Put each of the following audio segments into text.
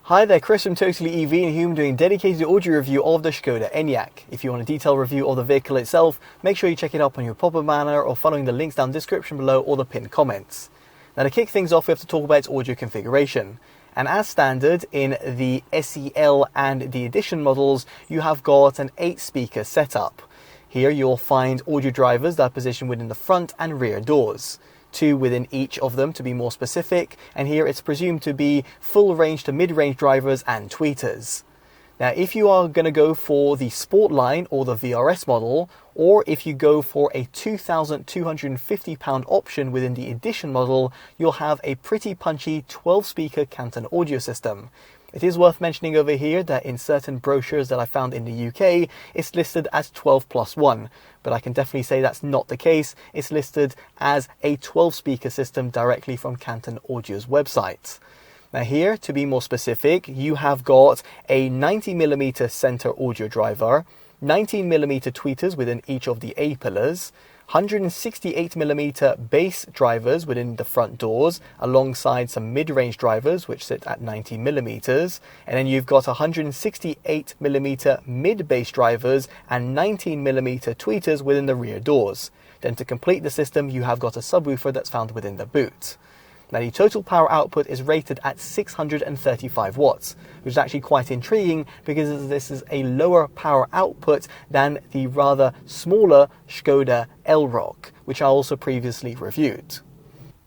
Hi there, Chris from TotallyEV, and here I'm doing a dedicated audio review of the Skoda Enyaq. If you want a detailed review of the vehicle itself, make sure you check it out on your proper manner or following the links down the description below or the pinned comments. Now to kick things off, we have to talk about its audio configuration. And as standard in the SEL and the Edition models, you have got an 8-speaker setup. Here you'll find audio drivers that are positioned within the front and rear doors. 2 within each of them to be more specific, and here it's presumed to be full range to mid-range drivers and tweeters. Now if you are going to go for the Sport line or the VRS model, or if you go for a £2,250 option within the Edition model, you'll have a pretty punchy 12-speaker Canton audio system. It is worth mentioning over here that in certain brochures that I found in the UK, it's listed as 12+1, but I can definitely say that's not the case. It's listed as a 12-speaker system directly from Canton Audio's website. Now here, to be more specific, you have got a 90mm center audio driver, 19mm tweeters within each of the A-pillars, 168mm bass drivers within the front doors, alongside some mid-range drivers which sit at 90mm, and then you've got 168mm mid-bass drivers and 19mm tweeters within the rear doors. Then to complete the system, you have got a subwoofer that's found within the boot. Now the total power output is rated at 635 watts, which is actually quite intriguing because this is a lower power output than the rather smaller Skoda Enyaq, which I also previously reviewed.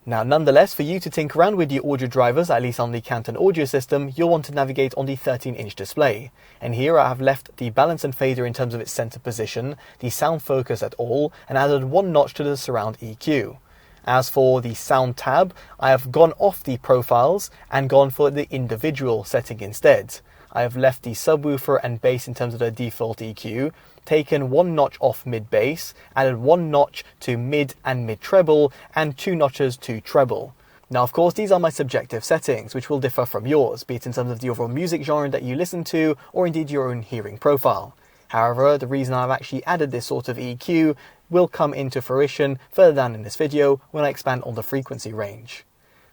Now nonetheless, for you to tinker around with the audio drivers, at least on the Canton audio system, you'll want to navigate on the 13-inch display. And here I have left the balance and fader in terms of its center position, the sound focus at all, and added 1 notch to the surround EQ. As for the sound tab, I have gone off the profiles and gone for the individual setting instead. I have left the subwoofer and bass in terms of the default EQ, taken 1 notch off mid-bass, added 1 notch to mid and mid-treble, and 2 notches to treble. Now of course these are my subjective settings, which will differ from yours, be it in terms of the overall music genre that you listen to, or indeed your own hearing profile. However, the reason I've actually added this sort of EQ will come into fruition further down in this video when I expand on the frequency range.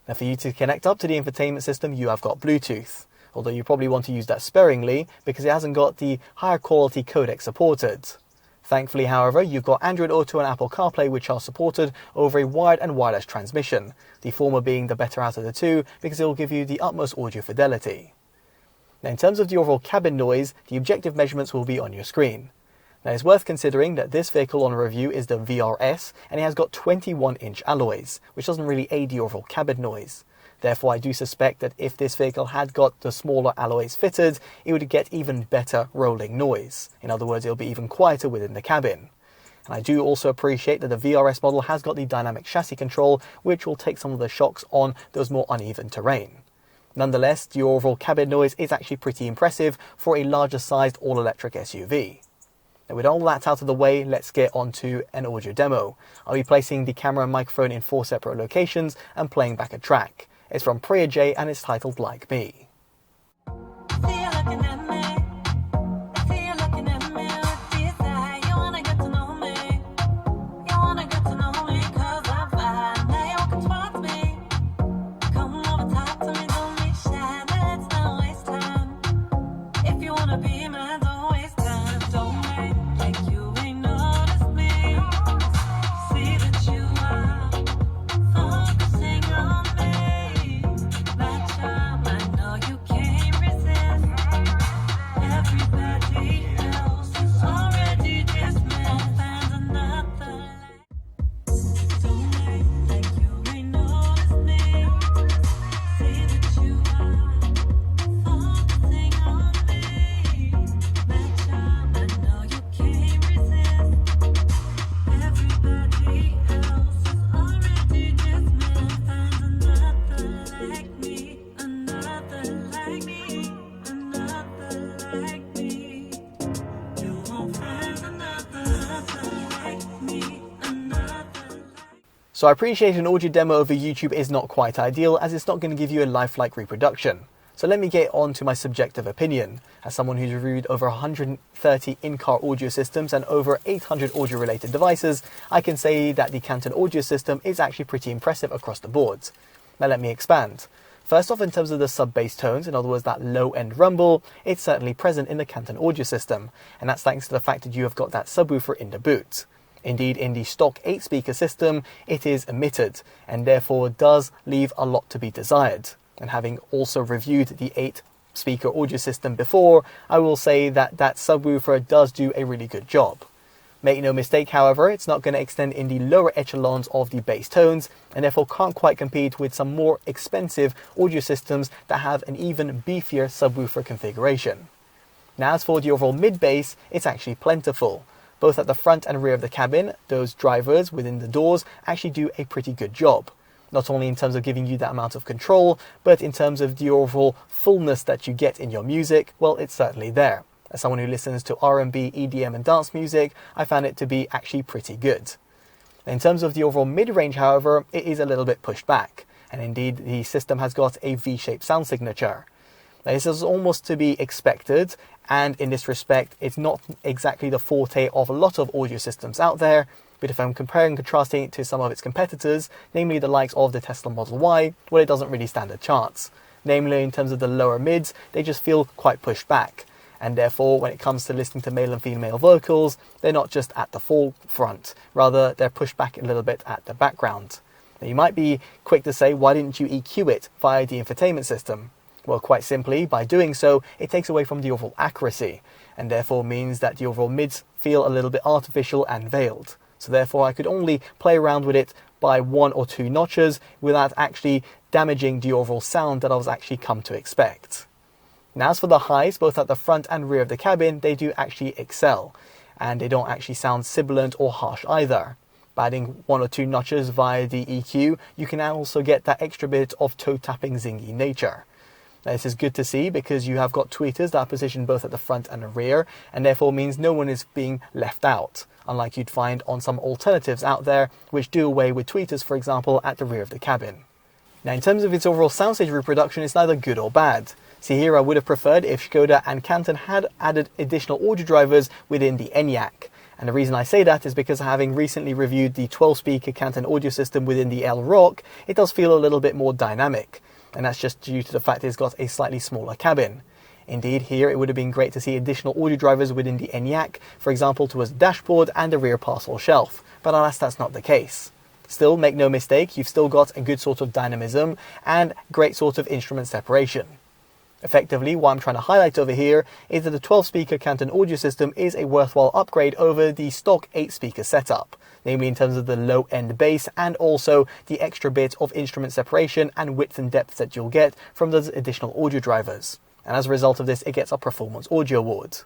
Now for you to connect up to the infotainment system, you have got Bluetooth, although you probably want to use that sparingly because it hasn't got the higher quality codec supported. Thankfully, however, you've got Android Auto and Apple CarPlay, which are supported over a wired and wireless transmission, the former being the better out of the two because it will give you the utmost audio fidelity. Now in terms of the overall cabin noise, the objective measurements will be on your screen. Now it's worth considering that this vehicle on review is the VRS and it has got 21-inch alloys, which doesn't really aid the overall cabin noise. Therefore I do suspect that if this vehicle had got the smaller alloys fitted, it would get even better rolling noise. In other words, it'll be even quieter within the cabin. And I do also appreciate that the VRS model has got the dynamic chassis control, which will take some of the shocks on those more uneven terrain. Nonetheless, the overall cabin noise is actually pretty impressive for a larger sized all-electric SUV. Now with all that out of the way, let's get on to an audio demo. I'll be placing the camera and microphone in 4 separate locations and playing back a track. It's from Priya J and it's titled Like Me. So I appreciate an audio demo over YouTube is not quite ideal as it's not going to give you a lifelike reproduction. So let me get on to my subjective opinion. As someone who's reviewed over 130 in-car audio systems and over 800 audio-related devices, I can say that the Canton audio system is actually pretty impressive across the board. Now let me expand. First off, in terms of the sub-bass tones, in other words that low-end rumble, it's certainly present in the Canton audio system, and that's thanks to the fact that you have got that subwoofer in the boot. Indeed, in the stock 8-speaker system, it is emitted, and therefore does leave a lot to be desired. And having also reviewed the 8-speaker audio system before, I will say that that subwoofer does do a really good job. Make no mistake, however, it's not going to extend in the lower echelons of the bass tones, and therefore can't quite compete with some more expensive audio systems that have an even beefier subwoofer configuration. Now, as for the overall mid-bass, it's actually plentiful. Both at the front and rear of the cabin, those drivers within the doors actually do a pretty good job. Not only in terms of giving you that amount of control, but in terms of the overall fullness that you get in your music, well, it's certainly there. As someone who listens to R&B, EDM and dance music, I found it to be actually pretty good. In terms of the overall mid-range, however, it is a little bit pushed back, and indeed the system has got a V-shaped sound signature. Now, this is almost to be expected, and in this respect, it's not exactly the forte of a lot of audio systems out there, but if I'm comparing and contrasting it to some of its competitors, namely the likes of the Tesla Model Y, well, it doesn't really stand a chance. Namely, in terms of the lower mids, they just feel quite pushed back. And therefore, when it comes to listening to male and female vocals, they're not just at the forefront, rather they're pushed back a little bit at the background. Now, you might be quick to say, why didn't you EQ it via the infotainment system? Well, quite simply, by doing so, it takes away from the overall accuracy, and therefore means that the overall mids feel a little bit artificial and veiled. So therefore, I could only play around with it by 1 or 2 notches without actually damaging the overall sound that I was actually come to expect. Now, as for the highs, both at the front and rear of the cabin, they do actually excel, and they don't actually sound sibilant or harsh either. By adding 1 or 2 notches via the EQ, you can also get that extra bit of toe-tapping zingy nature. Now, this is good to see because you have got tweeters that are positioned both at the front and the rear, and therefore means no one is being left out, unlike you'd find on some alternatives out there which do away with tweeters, for example, at the rear of the cabin. Now, in terms of its overall soundstage reproduction, it's neither good or bad. See, here I would have preferred if Skoda and Canton had added additional audio drivers within the Enyaq. And the reason I say that is because having recently reviewed the 12-speaker Canton audio system within the L-Rock, it does feel a little bit more dynamic. And that's just due to the fact it's got a slightly smaller cabin. Indeed, here it would have been great to see additional audio drivers within the Enyaq, for example towards the dashboard and the rear parcel shelf. But alas, that's not the case. Still, make no mistake, you've still got a good sort of dynamism and great sort of instrument separation. Effectively, what I'm trying to highlight over here is that the 12-speaker Canton audio system is a worthwhile upgrade over the stock 8-speaker setup, namely in terms of the low-end bass and also the extra bit of instrument separation and width and depth that you'll get from those additional audio drivers. And as a result of this, it gets a Performance Audio Award.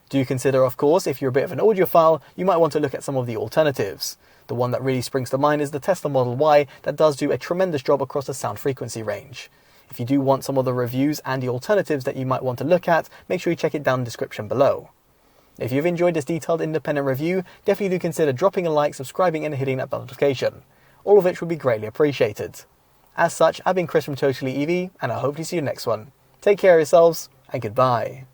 Do consider, of course, if you're a bit of an audiophile, you might want to look at some of the alternatives. The one that really springs to mind is the Tesla Model Y that does do a tremendous job across the sound frequency range. If you do want some of the reviews and the alternatives that you might want to look at, make sure you check it down in the description below. If you've enjoyed this detailed independent review, definitely do consider dropping a like, subscribing and hitting that bell notification, all of which would be greatly appreciated. As such, I've been Chris from TotallyEV, and I hope to see you next one. Take care of yourselves, and goodbye.